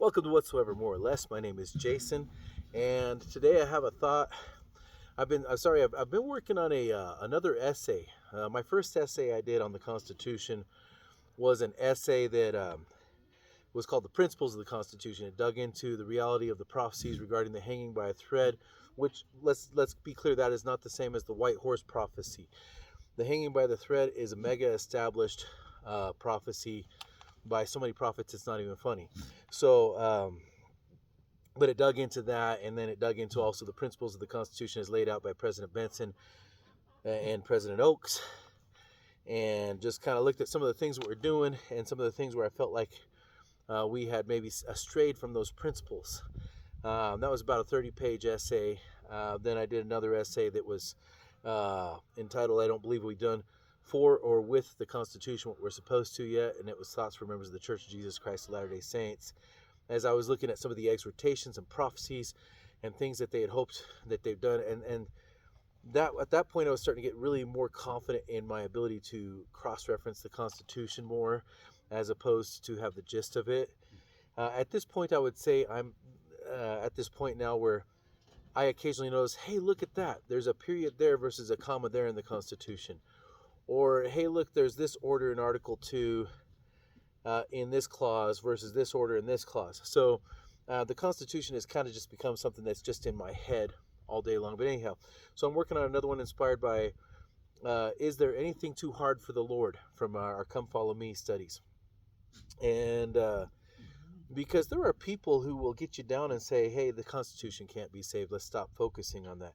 Welcome to Whatsoever More or Less. My name is Jason, and today I have a thought. I've been working on another essay. My first essay I did on the Constitution was an essay that was called "The Principles of the Constitution." It dug into the reality of the prophecies regarding the hanging by a thread, which let's be clear, that is not the same as the white horse prophecy. The hanging by the thread is a mega established prophecy by so many prophets it's not even funny. But it dug into that, and then it dug into also the principles of the Constitution as laid out by President Benson and President Oaks, and just kind of looked at some of the things that we're doing and some of the things where I felt like we had maybe strayed from those principles. That was about a 30-page essay. Then I did another essay that was entitled, "I Don't Believe We've Done For or With the Constitution What We're Supposed to Yet," and it was thoughts for members of the Church of Jesus Christ of Latter-day Saints, as I was looking at some of the exhortations and prophecies and things that they had hoped that they've done. And that at that point I was starting to get really more confident in my ability to cross-reference the Constitution more, as opposed to have the gist of it. At this point, I would say I'm at this point now where I occasionally notice, hey, look at that. There's a period there versus a comma there in the Constitution. Or, hey, look, there's this order in Article 2 in this clause versus this order in this clause. So the Constitution has kind of just become something that's just in my head all day long. But anyhow, so I'm working on another one inspired by Is There Anything Too Hard for the Lord, from our Come Follow Me studies. And because there are people who will get you down and say, hey, the Constitution can't be saved. Let's stop focusing on that.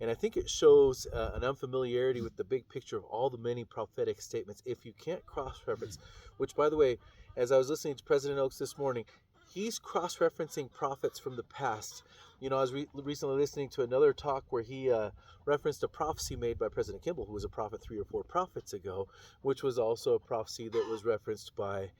And I think it shows an unfamiliarity with the big picture of all the many prophetic statements. If you can't cross-reference, which, by the way, as I was listening to President Oaks this morning, he's cross-referencing prophets from the past. You know, I was recently listening to another talk where he referenced a prophecy made by President Kimball, who was a prophet 3 or 4 prophets ago, which was also a prophecy that was referenced by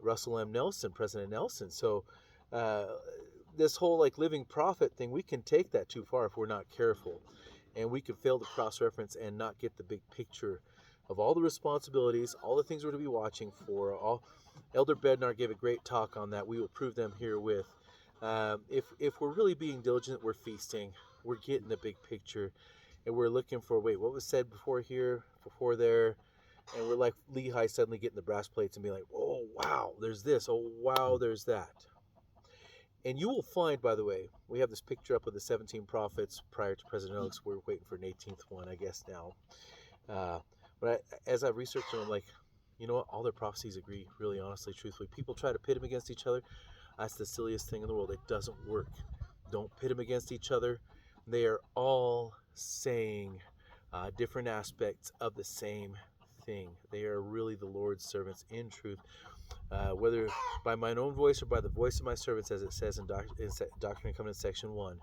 Russell M. Nelson, President Nelson. So this whole living prophet thing, we can take that too far if we're not careful, and we can fail to cross-reference and not get the big picture of all the responsibilities, all the things we're to be watching for. Elder Bednar gave a great talk on that. We will prove them herewith. If we're really being diligent, we're feasting, we're getting the big picture, and we're looking for, wait, what was said before here, before there? And we're like Lehi suddenly getting the brass plates and being like, oh, wow, there's this. Oh, wow, there's that. And you will find, by the way, we have this picture up of the 17 prophets prior to President Oaks. We're waiting for an 18th one, I guess, now. But as I've researched them, I'm like, you know what? All their prophecies agree, really, honestly, truthfully. People try to pit them against each other. That's the silliest thing in the world. It doesn't work. Don't pit them against each other. They are all saying different aspects of the same thing. They are really the Lord's servants in truth, whether by mine own voice or by the voice of my servants, as it says in Doctrine and Covenants section 1.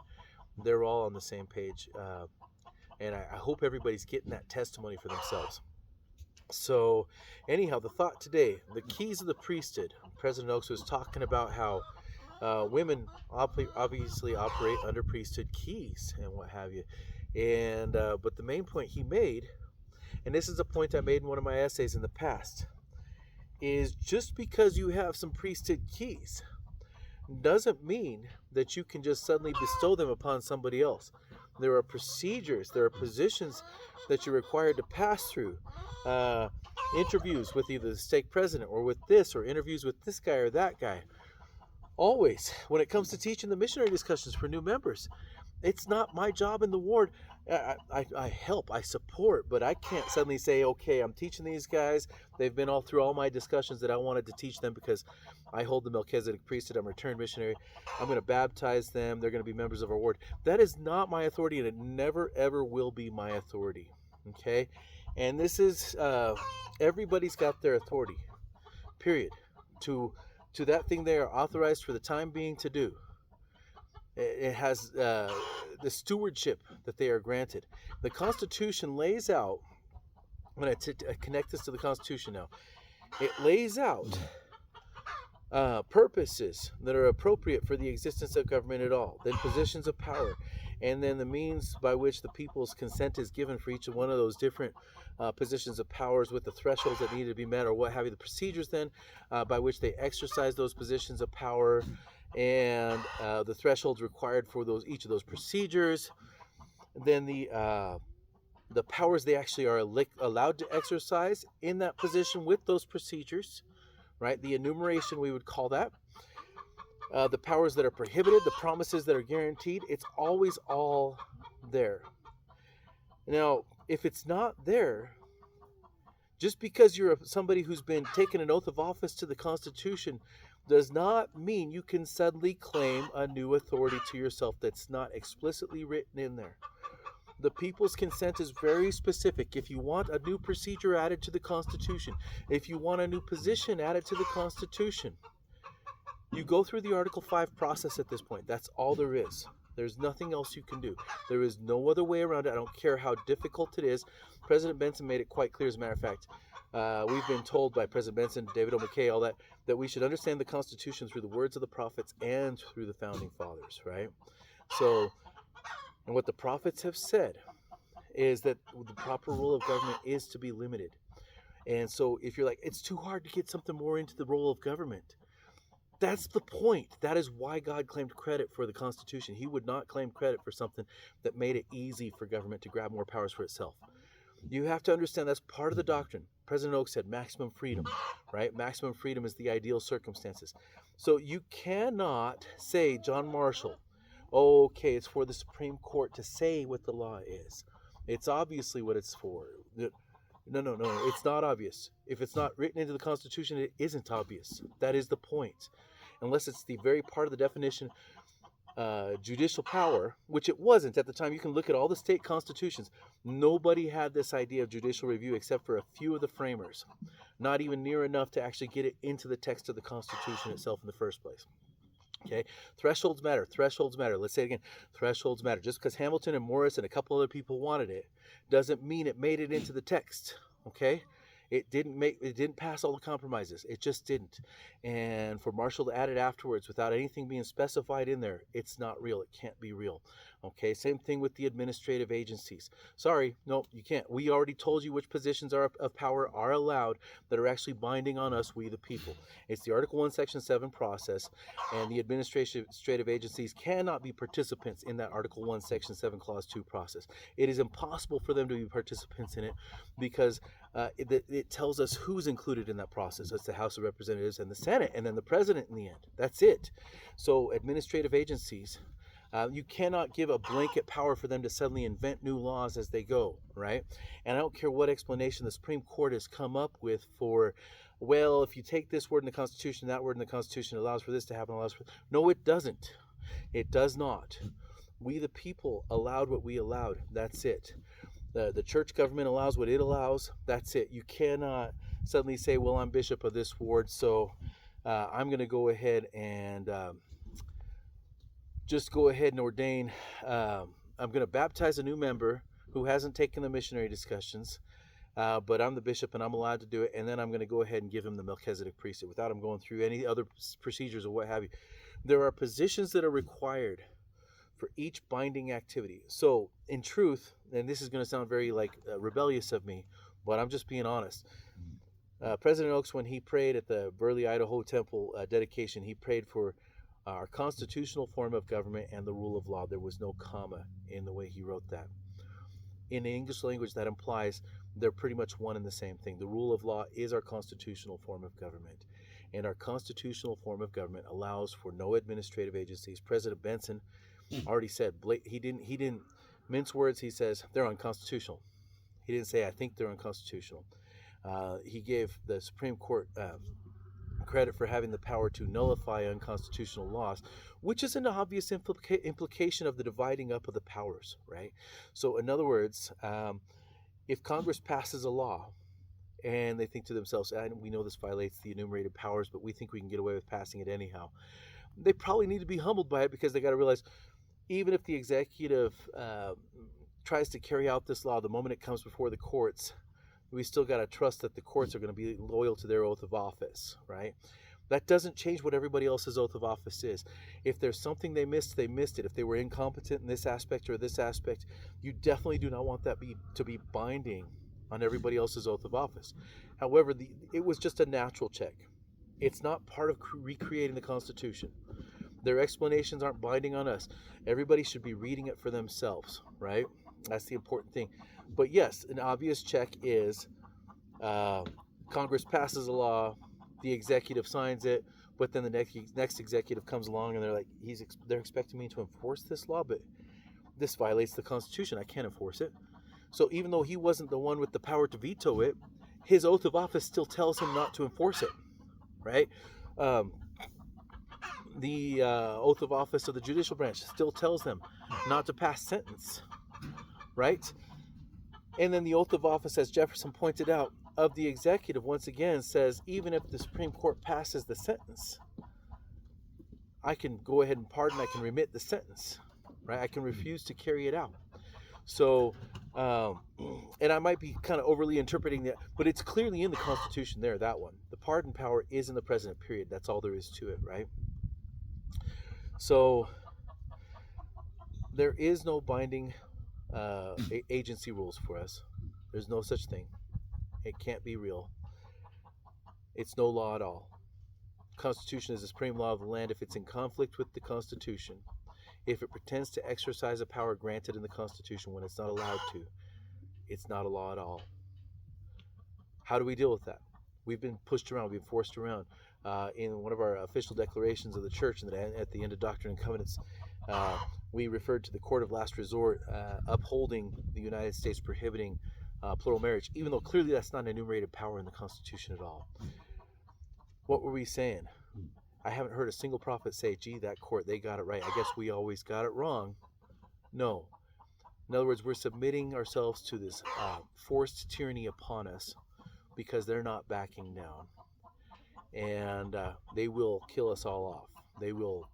They're all on the same page, and I hope everybody's getting that testimony for themselves. So anyhow, the thought today, the keys of the priesthood. President Oaks was talking about how women obviously operate under priesthood keys and what have you, and but the main point he made, and this is a point I made in one of my essays in the past, is just because you have some priesthood keys doesn't mean that you can just suddenly bestow them upon somebody else. There are procedures, there are positions that you're required to pass through. Interviews with either the stake president or with this, or interviews with this guy or that guy. Always, when it comes to teaching the missionary discussions for new members, it's not my job in the ward. I help, I support, but I can't suddenly say, okay, I'm teaching these guys. They've been all through all my discussions that I wanted to teach them because I hold the Melchizedek priesthood. I'm a returned missionary. I'm going to baptize them. They're going to be members of our ward. That is not my authority, and it never, ever will be my authority. Okay? And this is, everybody's got their authority, period, to that thing they are authorized for the time being to do. It has the stewardship that they are granted. The Constitution lays out, I'm going to connect this to the Constitution now, it lays out purposes that are appropriate for the existence of government at all, then positions of power. and then the means by which the people's consent is given for each one of those different positions of powers, with the thresholds that need to be met or what have you, the procedures then by which they exercise those positions of power, and the thresholds required for each of those procedures, then the powers they actually are allowed to exercise in that position with those procedures, right? The enumeration, we would call that. The powers that are prohibited, the promises that are guaranteed, it's always all there. Now, if it's not there, just because you're somebody who's been taken an oath of office to the Constitution does not mean you can suddenly claim a new authority to yourself that's not explicitly written in there. The people's consent is very specific. If you want a new procedure added to the Constitution, if you want a new position added to the Constitution, you go through the Article 5 process at this point. That's all there is. There's nothing else you can do. There is no other way around it. I don't care how difficult it is. President Benson made it quite clear, as a matter of fact. We've been told by President Benson, David O. McKay, all that we should understand the Constitution through the words of the prophets and through the founding fathers, right? So, and what the prophets have said is that the proper role of government is to be limited. And so if you're like, it's too hard to get something more into the role of government, that's the point. That is why God claimed credit for the Constitution. He would not claim credit for something that made it easy for government to grab more powers for itself. You have to understand that's part of the doctrine. President Oak said maximum freedom, right? Maximum freedom is the ideal circumstances. So you cannot say, John Marshall, okay, it's for the Supreme Court to say what the law is. It's obviously what it's for. No, it's not obvious. If it's not written into the Constitution, it isn't obvious. That is the point. Unless it's the very part of the definition, judicial power, which it wasn't at the time. You can look at all the state constitutions. Nobody had this idea of judicial review except for a few of the framers. Not even near enough to actually get it into the text of the Constitution itself in the first place. Okay, thresholds matter. Thresholds matter. Let's say it again. Thresholds matter. Just because Hamilton and Morris and a couple other people wanted it doesn't mean it made it into the text. Okay, it didn't pass all the compromises. It just didn't. And for Marshall to add it afterwards without anything being specified in there, it's not real. It can't be real. Okay, same thing with the administrative agencies. Sorry, no, you can't. We already told you which positions of power are allowed that are actually binding on us, we the people. It's the Article 1, Section 7 process, and the administrative agencies cannot be participants in that Article 1, Section 7, Clause 2 process. It is impossible for them to be participants in it because it tells us who's included in that process. It's the House of Representatives and the Senate, and then the President in the end. That's it. So administrative agencies, you cannot give a blanket power for them to suddenly invent new laws as they go, right? And I don't care what explanation the Supreme Court has come up with for, well, if you take this word in the Constitution, that word in the Constitution allows for this to happen. No, it doesn't. It does not. We the people allowed what we allowed. That's it. The church government allows what it allows. That's it. You cannot suddenly say, well, I'm bishop of this ward, so I'm going to go ahead and just go ahead and ordain. I'm going to baptize a new member who hasn't taken the missionary discussions, but I'm the bishop and I'm allowed to do it, and then I'm going to go ahead and give him the Melchizedek priesthood without him going through any other procedures or what have you. There are positions that are required for each binding activity. So in truth, and this is going to sound very rebellious of me, but I'm just being honest. President Oaks, when he prayed at the Burley, Idaho temple dedication, he prayed for our constitutional form of government and the rule of law. There was no comma in the way he wrote that. In the English language, that implies they're pretty much one and the same thing. The rule of law is our constitutional form of government, and our constitutional form of government allows for no administrative agencies. President Benson already said, he didn't mince words. He says they're unconstitutional. He didn't say I think they're unconstitutional. He gave the Supreme Court credit for having the power to nullify unconstitutional laws, which is an obvious implication of the dividing up of the powers, right? So in other words, if Congress passes a law and they think to themselves, we know this violates the enumerated powers, but we think we can get away with passing it anyhow, they probably need to be humbled by it, because they got to realize, even if the executive tries to carry out this law, the moment it comes before the courts, we still got to trust that the courts are going to be loyal to their oath of office, right? That doesn't change what everybody else's oath of office is. If there's something they missed, they missed it. If they were incompetent in this aspect or this aspect, you definitely do not want that to be binding on everybody else's oath of office. However, it was just a natural check. It's not part of recreating the Constitution. Their explanations aren't binding on us. Everybody should be reading it for themselves, right? That's the important thing. But yes, an obvious check is Congress passes a law, the executive signs it, but then the next executive comes along and they're like, they're expecting me to enforce this law, but this violates the Constitution. I can't enforce it. So even though he wasn't the one with the power to veto it, his oath of office still tells him not to enforce it, right? The oath of office of the judicial branch still tells them not to pass sentence, right? And then the oath of office, as Jefferson pointed out, of the executive, once again, says even if the Supreme Court passes the sentence, I can go ahead and pardon, I can remit the sentence, right? I can refuse to carry it out. So, and I might be kind of overly interpreting that, but it's clearly in the Constitution there, that one. The pardon power is in the president, period. That's all there is to it, right? So, there is no binding agency rules for us. There's no such thing. It can't be real. It's no law at all. Constitution is the supreme law of the land if it's in conflict with the Constitution. If it pretends to exercise a power granted in the Constitution when it's not allowed to, it's not a law at all. How do we deal with that? We've been pushed around, we've been forced around. In one of our official declarations of the church, and at the end of Doctrine and Covenants, we referred to the court of last resort upholding the United States prohibiting plural marriage, even though clearly that's not an enumerated power in the Constitution at all. What were we saying? I haven't heard a single prophet say, gee, that court, they got it right. I guess we always got it wrong. No. In other words, we're submitting ourselves to this forced tyranny upon us because they're not backing down. And they will kill us all off. They will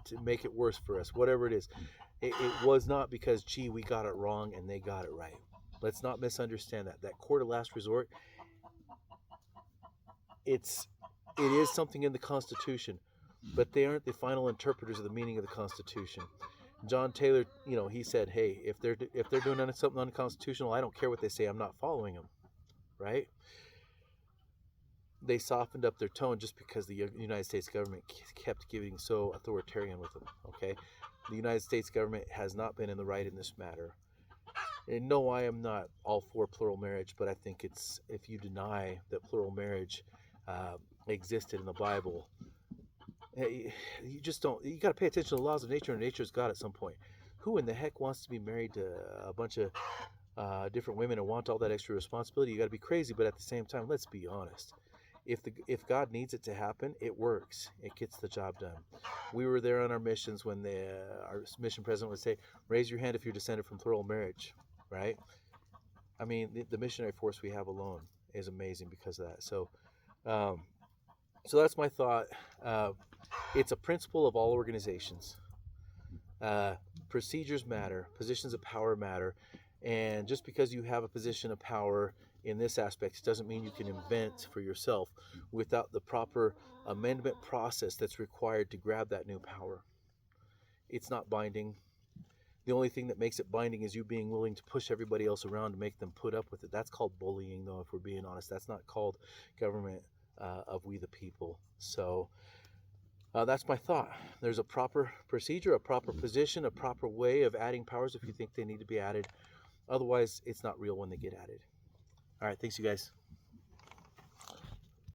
to make it worse for us, whatever it is. It was not because, gee, we got it wrong and they got it right. Let's not misunderstand that. That court of last resort, it is something in the Constitution, but they aren't the final interpreters of the meaning of the Constitution. John Taylor, he said, hey, if they're doing something unconstitutional, I don't care what they say, I'm not following them, right? They softened up their tone just because the United States government kept getting so authoritarian with them, okay? The United States government has not been in the right in this matter. And no, I am not all for plural marriage, but I think if you deny that plural marriage existed in the Bible, you just don't. You got to pay attention to the laws of nature, and nature's God at some point. Who in the heck wants to be married to a bunch of different women and want all that extra responsibility? You got to be crazy, but at the same time, let's be honest. If God needs it to happen, it works. It gets the job done. We were there on our missions when our mission president would say, "Raise your hand if you're descended from plural marriage," right? I mean, the missionary force we have alone is amazing because of that. So that's my thought. It's a principle of all organizations. Procedures matter. Positions of power matter. And just because you have a position of power in this aspect doesn't mean you can invent for yourself without the proper amendment process that's required to grab that new power. It's not binding. The only thing that makes it binding is you being willing to push everybody else around to make them put up with it. That's called bullying, though, if we're being honest. That's not called government of we the people. So that's my thought. There's a proper procedure, a proper position, a proper way of adding powers if you think they need to be added. Otherwise, it's not real when they get added. All right, thanks, you guys.